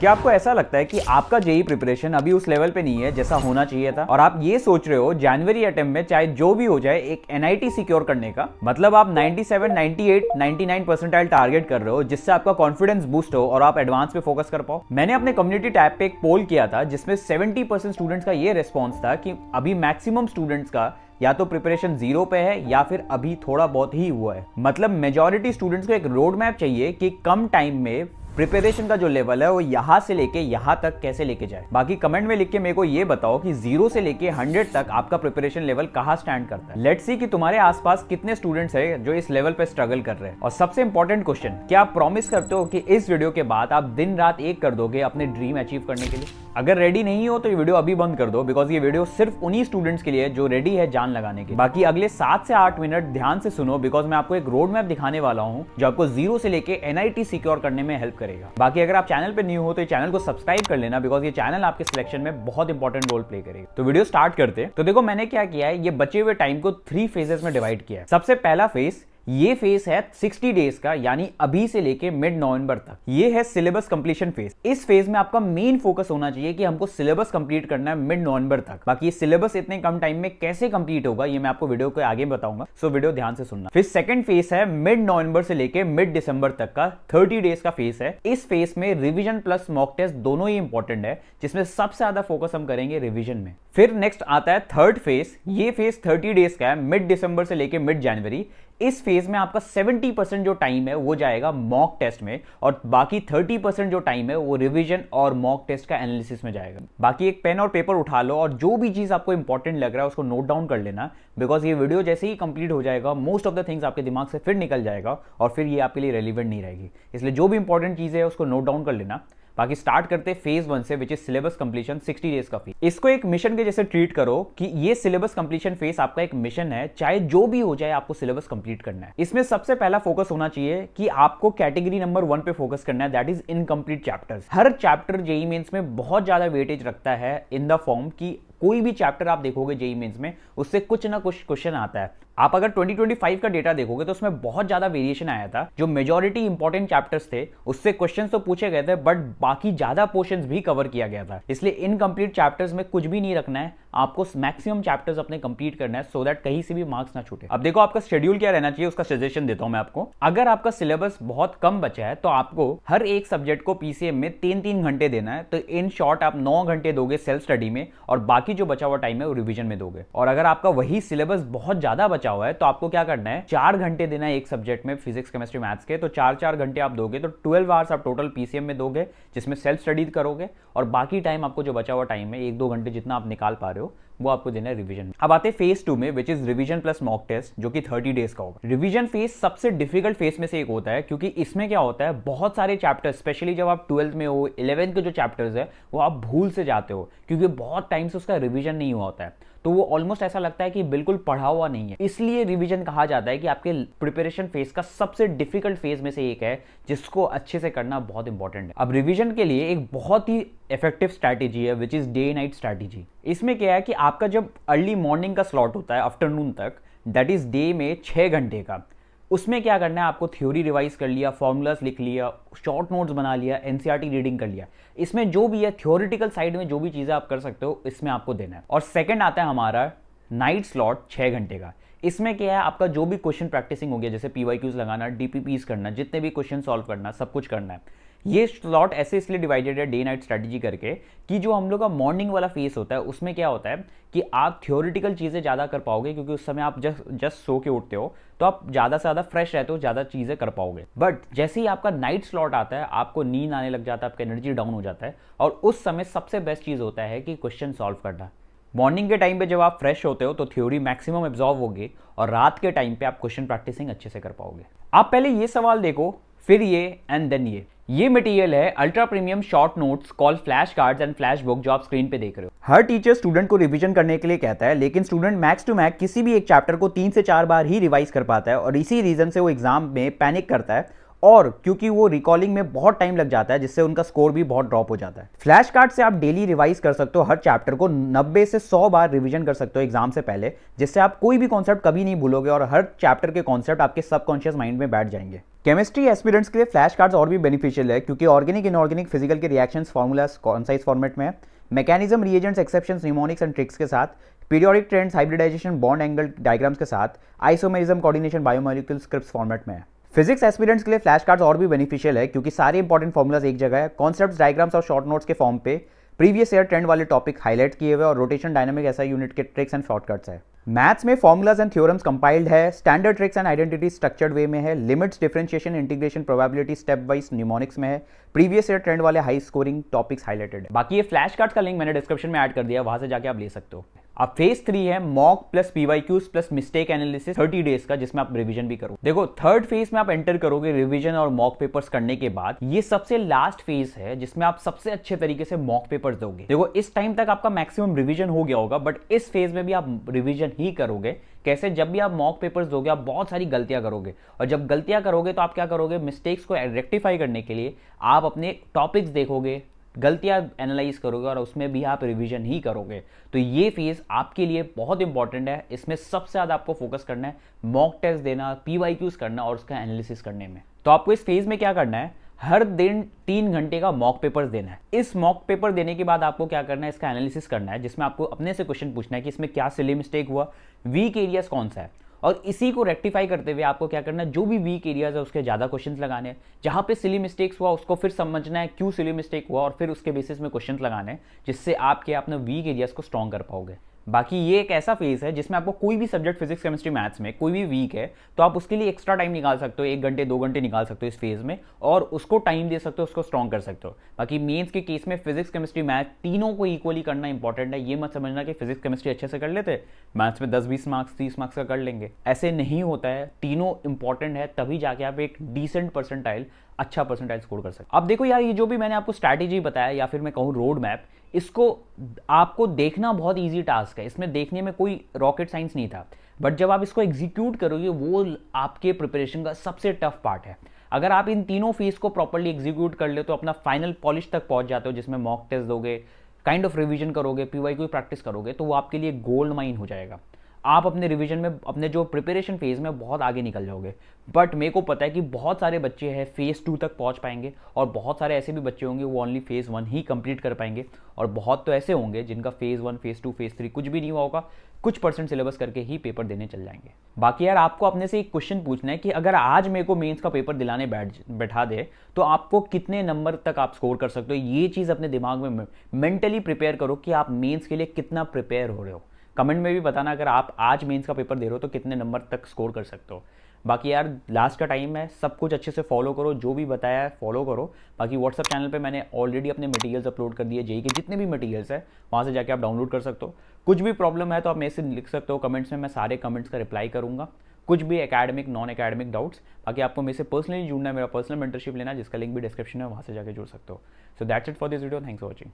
क्या आपको ऐसा लगता है कि आपका जेई प्रिपरेशन अभी उस लेवल पे नहीं है जैसा होना चाहिए था, और आप ये सोच रहे हो जनवरी अटेम्प्ट में चाहे जो भी हो जाए एक एनआईटी सिक्योर करने का? मतलब आप 97, 98, 99 परसेंटाइल टारगेट कर रहे हो जिससे आपका कॉन्फिडेंस बूस्ट हो और आप एडवांस पे फोकस कर पाओ। मैंने अपने कम्युनिटी टैब पे एक पोल किया था जिसमें 70% स्टूडेंट्स का ये रिस्पॉन्स था कि अभी मैक्सिमम स्टूडेंट्स का या तो प्रिपरेशन जीरो पे है या फिर अभी थोड़ा बहुत ही हुआ है। मतलब मेजॉरिटी स्टूडेंट्स को एक रोड मैप चाहिए कि कम टाइम में प्रिपरेशन का जो लेवल है वो यहां से लेके यहां तक कैसे लेके जाए। बाकी कमेंट में लिख के मेरे को ये बताओ कि 0 से लेके 100 तक आपका प्रिपरेशन लेवल कहां स्टैंड करता है। लेट्स सी कि तुम्हारे आसपास कितने स्टूडेंट्स हैं जो इस लेवल पे स्ट्रगल कर रहे हैं। और सबसे इंपॉर्टेंट क्वेश्चन, क्या आप प्रॉमिस करते हो कि इस वीडियो के बाद आप दिन रात एक कर दोगे अपने ड्रीम अचीव करने के लिए? अगर रेडी नहीं हो तो ये वीडियो अभी बंद कर दो, बिकॉज ये वीडियो सिर्फ उन्हीं स्टूडेंट्स के लिए जो रेडी है जान लगाने के। बाकी अगले 7 से 8 मिनट ध्यान से सुनो, बिकॉज मैं आपको एक रोड मैप दिखाने वाला हूं जो आपको 0 से लेके एनआईटी सिक्योर करने में हेल्प करेगा। बाकी अगर आप चैनल पे न्यू हो तो चैनल को सब्सक्राइब कर लेना, बिकॉज ये चैनल आपके सिलेक्शन में बहुत इंपॉर्टेंट रोल प्ले करेगा। तो वीडियो स्टार्ट करते हैं। तो देखो मैंने क्या किया है, ये बचे हुए टाइम को 3 फेजेस में डिवाइड किया है। सबसे पहला फेज, ये फेज है 60 डेज का, यानी अभी से लेके मिड नवंबर तक। ये है सिलेबस कंप्लीशन फेज। इस फेज में आपका मेन फोकस होना चाहिए कि हमको सिलेबस कंप्लीट करना है मिड नवंबर तक। बाकी ये सिलेबस इतने कम टाइम में कैसे कंप्लीट होगा ये मैं आपको वीडियो के आगे बताऊंगा, सो वीडियो ध्यान से सुनना। फिर सेकंड फेज है मिड नवंबर से लेके मिड दिसंबर तक का 30 डेज का फेज है। इस फेज में रिवीजन प्लस मॉक टेस्ट दोनों ही इंपॉर्टेंट है, जिसमें सबसे ज्यादा फोकस हम करेंगे रिवीजन में। फिर नेक्स्ट आता है थर्ड फेज। ये फेज 30 डेज का है, मिड दिसंबर से लेके मिड जनवरी। इस फेज में आपका 70% जो टाइम है वो जाएगा मॉक टेस्ट में, और बाकी 30% जो टाइम है वो रिवीजन और मॉक टेस्ट का एनालिसिस में जाएगा। बाकी एक पेन और पेपर उठा लो और जो भी चीज आपको इंपॉर्टेंट लग रहा है उसको नोट डाउन कर लेना, बिकॉज ये वीडियो जैसे ही कंप्लीट हो जाएगा मोस्ट ऑफ द थिंग्स आपके दिमाग से फिर निकल जाएगा और फिर ये आपके लिए रेलिवेंट नहीं रहेगी। इसलिए जो भी इंपॉर्टेंट चीज है उसको नोट डाउन कर लेना। बाकी स्टार्ट करते फेज 1 से, which is syllabus completion 60 days का फेज। इसको एक मिशन के जैसे ट्रीट करो कि ये सिलेबस कंप्लीशन फेज आपका एक मिशन है, चाहे जो भी हो जाए आपको सिलेबस कंप्लीट करना है। इसमें सबसे पहला फोकस होना चाहिए कि आपको कैटेगरी नंबर 1 पे फोकस करना है, दैट इज इनकम्प्लीट चैप्टर्स। हर चैप्टर जेईई मेंस में बहुत ज्यादा वेटेज रखता है इन द फॉर्म की कोई भी चैप्टर आप देखोगे जेईई मेंस में उससे कुछ ना कुछ क्वेश्चन आता है। आप अगर 2025 का डेटा देखोगे तो उसमें बहुत ज्यादा वेरिएशन आया था। जो मेजॉरिटी इंपॉर्टेंट चैप्टर्स थे उससे क्वेश्चंस तो पूछे गए थे, बट बाकी ज्यादा पोर्शंस भी कवर किया गया था। इसलिए इनकम्प्लीट चैप्टर्स में कुछ भी नहीं रखना है, आपको मैक्सिमम चैप्टर्स अपने कंप्लीट करना है, सो दैट कहीं से भी मार्क्स ना छूटे। अब देखो आपका शेड्यूल क्या रहना चाहिए, उसका सजेशन देता हूं मैं आपको। अगर आपका सिलेबस बहुत कम बचा है तो आपको हर एक सब्जेक्ट को पीसीएम में 3-3 घंटे देना है। तो इन शॉर्ट आप 9 घंटे दोगे सेल्फ स्टडी में, और बाकी जो बचा हुआ टाइम है वो रिवीजन में दोगे। और अगर आपका वही सिलेबस बहुत ज्यादा बचा हुआ है तो आपको क्या करना है, 4 घंटे देना है एक सब्जेक्ट में, फिजिक्स केमिस्ट्री मैथ्स के। तो 4-4 घंटे आप दोगे तो 12 आवर्स आप टोटल पीसीएम में दोगे, जिसमें सेल्फ स्टडी करोगे, और बाकी टाइम आपको जो बचा हुआ टाइम है 1-2 घंटे जितना आप निकाल पा रहे हो वो आपको देना है रिवीजन। अब आते फेज 2 में, which is revision plus mock test, जो कि 30 डेज का होगा। रिवीजन फेज सबसे डिफिकल्ट फेज में से एक होता है, क्योंकि इसमें क्या होता है, बहुत सारे चैप्टर्स, स्पेशली जब आप 12th में हो, 11th के जो चैप्टर्स है वो आप भूल से जाते हो, क्योंकि बहुत टाइम से उसका रिवीजन नहीं हुआ होता है। तो वो ऑलमोस्ट ऐसा लगता है कि बिल्कुल पढ़ा हुआ नहीं है। इसलिए रिवीजन कहा जाता है कि आपके प्रिपरेशन फेज का सबसे डिफिकल्ट फेज में से एक है, जिसको अच्छे से करना बहुत इंपॉर्टेंट है। अब रिवीजन के लिए एक बहुत ही इफेक्टिव स्ट्रैटेजी है, which is day night strategy. इसमें क्या है कि आपका जब अर्ली मॉर्निंग का स्लॉट होता है आफ्टरनून तक, दैट इज डे में 6 घंटे का, उसमें क्या करना है, आपको थ्योरी रिवाइज कर लिया, फॉर्मूलास लिख लिया, शॉर्ट नोट्स बना लिया, एनसीईआरटी रीडिंग कर लिया। इसमें जो भी है थ्योरेटिकल साइड में जो भी चीजें आप कर सकते हो इसमें आपको देना है। और सेकंड आता है हमारा नाइट स्लॉट 6 घंटे का। इसमें क्या है, आपका जो भी क्वेश्चन प्रैक्टिसिंग हो गया, जैसे पीवाईक्यूज लगाना, डीपीपीज करना, जितने भी क्वेश्चन सॉल्व करना, सब कुछ करना है। ये स्लॉट ऐसे इसलिए डिवाइडेड है डे नाइट स्ट्रैटेजी करके, कि जो हम लोग का मॉर्निंग वाला फेस होता है उसमें क्या होता है कि आप थ्योरेटिकल चीजें ज्यादा कर पाओगे, क्योंकि उस समय आप जस्ट सो के उठते हो तो आप ज्यादा से ज्यादा फ्रेश रहते हो, ज्यादा चीजें कर पाओगे। बट जैसे ही आपका नाइट स्लॉट आता है आपको नींद आने लग जाता है, आपका एनर्जी डाउन हो जाता है, और उस समय सबसे बेस्ट चीज होता है कि क्वेश्चन सॉल्व करना। मॉर्निंग के टाइम पे जब आप फ्रेश होते हो तो थ्योरी मैक्सिमम एब्जॉर्व होगी, और रात के टाइम पे आप क्वेश्चन प्रैक्टिसिंग अच्छे से कर पाओगे। आप पहले ये सवाल देखो, फिर ये, एंड देन ये मटेरियल है ultra premium short notes called flash cards and flash book, जो आप स्क्रीन पे देख रहे हो। हर टीचर स्टूडेंट को रिवीजन करने के लिए कहता है, लेकिन स्टूडेंट मैक्स टू मैक्स किसी भी एक चैप्टर को 3 से 4 बार ही रिवाइज कर पाता है, और इसी रीजन से वो एग्जाम में पैनिक करता है और क्योंकि वो रिकॉलिंग में बहुत टाइम लग जाता है जिससे उनका स्कोर भी बहुत ड्रॉप हो जाता है। फ्लैश कार्ड से आप डेली रिवाइज कर सकते हो, हर चैप्टर को 90 से 100 बार रिवीजन कर सकते हो एग्जाम से पहले, जिससे आप कोई भी कॉन्सेप्ट कभी नहीं भूलोगे और हर चैप्टर के कॉन्सेप्ट आपके सबकॉन्शियस माइंड में बैठ जाएंगे। केमिस्ट्री एस्पिरेंट्स के लिए फ्लैश कार्ड्स और भी बेनिफिशियल है क्योंकि ऑर्गेनिक इनऑर्गेनिक फिजिकल के रिएक्शंस फॉर्मूलाज कॉन्साइज फॉर्मेट में है, mechanism reagents exceptions mnemonics and tricks के साथ, periodic trends hybridization bond angle diagrams के साथ, isomerism coordination biomolecule scripts format में है। फिजिक्स एस्पिरेंट्स के लिए फ्लैश कार्ड्स और भी बेनिफिशियल है क्योंकि सारे इंपॉर्टेंट फॉर्मुलाज एक जगह है, कॉन्सेप्ट्स डायग्राम्स और शॉर्ट नोट्स के फॉर्म पे प्रीवियस ईयर ट्रेंड वाले टॉपिक हाईलाइट किए हुए और रोटेशन डायनामिक एसआई यूनिट के ट्रिक्स एंड शॉर्टकट्स है। मैथ्स में फॉर्मुलाज एंड थ्योरम्स कंपाइल्ड है, standard tricks and identity structured way में है, limits differentiation integration probability step wise mnemonics में है, प्रीवियस ईयर ट्रेंड वाले हाई स्कोरिंग टॉपिक्स हाईलाइटेड है। बाकी ये फ्लैश कार्ड्स का लिंक मैंने डिस्क्रिप्शन में ऐड कर दिया, वहां से जाके आप ले सकते हो। अब फेज 3 है mock plus PYQs plus mistake analysis 30 days का, जिसमें आप रिवीजन भी करो। देखो थर्ड फेज में आप एंटर करोगे रिवीजन और मॉक पेपर्स करने के बाद, ये सबसे लास्ट फेज है जिसमें आप सबसे अच्छे तरीके से मॉक पेपर्स दोगे। देखो इस टाइम तक आपका मैक्सिमम रिवीजन हो गया होगा, बट इस फेज में भी आप रिवीजन ही करोगे। कैसे? जब भी आप मॉक पेपर्स दोगे आप बहुत सारी गलतियां करोगे, और जब गलतियां करोगे तो आप क्या करोगे, मिस्टेक्स को रेक्टिफाई करने के लिए आप अपने टॉपिक्स देखोगे, गलतियां एनालाइज करोगे और उसमें भी आप रिवीजन ही करोगे। तो ये फेज आपके लिए बहुत इंपॉर्टेंट है। इसमें सबसे ज़्यादा आपको फोकस करना है मॉक टेस्ट देना, पीवाईक्यूज करना और उसका एनालिसिस करने में। तो आपको इस फेज में क्या करना है, हर दिन 3 घंटे का मॉक पेपर्स देना है। इस मॉक पेपर देने के बाद आपको क्या करना है, इसका एनालिसिस करना है, जिसमें आपको अपने से क्वेश्चन पूछना है कि इसमें क्या सिली मिस्टेक हुआ, वीक एरियाज कौन सा है, और इसी को रेक्टिफाई करते हुए आपको क्या करना है, जो भी वीक एरियाज है उसके ज़्यादा क्वेश्चंस लगाने हैं, जहाँ पे सिली मिस्टेक्स हुआ उसको फिर समझना है क्यों सिली मिस्टेक हुआ, और फिर उसके बेसिस में क्वेश्चंस लगाने हैं, जिससे आपके अपने वीक एरियाज को स्ट्रॉन्ग कर पाओगे। बाकी ये एक ऐसा फेज है जिसमें आपको कोई भी सब्जेक्ट फिजिक्स केमिस्ट्री मैथ्स में कोई भी वीक है तो आप उसके लिए एक्स्ट्रा टाइम निकाल सकते हो, 1 घंटे 2 घंटे निकाल सकते हो इस फेज में, और उसको टाइम दे सकते हो, उसको स्ट्रॉन्ग कर सकते हो। बाकी मेंस के केस में फिजिक्स केमिस्ट्री मैथ तीनों को इक्वली करना इंपॉर्टेंट है। ये मत समझना कि फिजिक्स केमिस्ट्री अच्छे से कर लेते, मैथ्स में 10-20 मार्क्स 30 मार्क्स का कर लेंगे, ऐसे नहीं होता है। तीनों इंपॉर्टेंट है, तभी जाके आप एक डिसेंट परसेंटाइल, अच्छा परसेंटाइल स्कोर कर सकते। अब देखो यार, ये जो भी मैंने आपको स्ट्रैटेजी बताया या फिर मैं कहूँ रोड मैप, इसको आपको देखना बहुत इजी टास्क है, इसमें देखने में कोई रॉकेट साइंस नहीं था, बट जब आप इसको एग्जीक्यूट करोगे वो आपके प्रिपरेशन का सबसे टफ पार्ट है। अगर आप इन तीनों फेज को प्रॉपर्ली एग्जीक्यूट कर ले तो अपना फाइनल पॉलिश तक पहुंच जाते हो, जिसमें मॉक टेस्ट दोगे, काइंड ऑफ रिवीजन करोगे, पीवाईक्यू प्रैक्टिस करोगे, तो वो आपके लिए गोल्ड माइन हो जाएगा। आप अपने रिवीजन में, अपने जो प्रिपरेशन फेज में बहुत आगे निकल जाओगे। बट मेरे को पता है कि बहुत सारे बच्चे हैं फेज 2 तक पहुंच पाएंगे, और बहुत सारे ऐसे भी बच्चे होंगे वो ओनली फेज 1 ही कंप्लीट कर पाएंगे, और बहुत तो ऐसे होंगे जिनका फेज 1 फेज 2 फेज 3 कुछ भी नहीं हुआ होगा, कुछ परसेंट सिलेबस करके ही पेपर देने चल जाएंगे। बाकी यार आपको अपने से एक क्वेश्चन पूछना है कि अगर आज मेरे को मेंस का पेपर दिलाने बैठा दे तो आपको कितने नंबर तक आप स्कोर कर सकते हो। ये चीज़ अपने दिमाग में मेंटली प्रिपेयर करो कि आप मेंस के लिए कितना प्रिपेयर हो रहे हो। कमेंट में भी बताना अगर आप आज मेंस का पेपर दे रहे हो तो कितने नंबर तक स्कोर कर सकते हो। बाकी यार लास्ट का टाइम है, सब कुछ अच्छे से फॉलो करो, जो भी बताया है फॉलो करो। बाकी व्हाट्सअप चैनल पे मैंने ऑलरेडी अपने मटेरियल्स अपलोड कर दिए, जेई के जितने भी मटेरियल्स है वहाँ से जाके आप डाउनलोड कर सकते हो। कुछ भी प्रॉब्लम है तो आप मेरे से लिख सकते हो कमेंट्स में, मैं सारे कमेंट्स का रिप्लाई करूँगा। कुछ भी एकेडमिक नॉन एकेडमिक डाउट्स, बाकी आपको मेरे से पर्सनली जुड़ना है, मेरा पर्सनल मेंटरशिप लेना है, जिसका लिंक भी डिस्क्रिप्शन है, वहाँ से जाके जुड़ सकते हो। So that's it for this video, thanks for watching.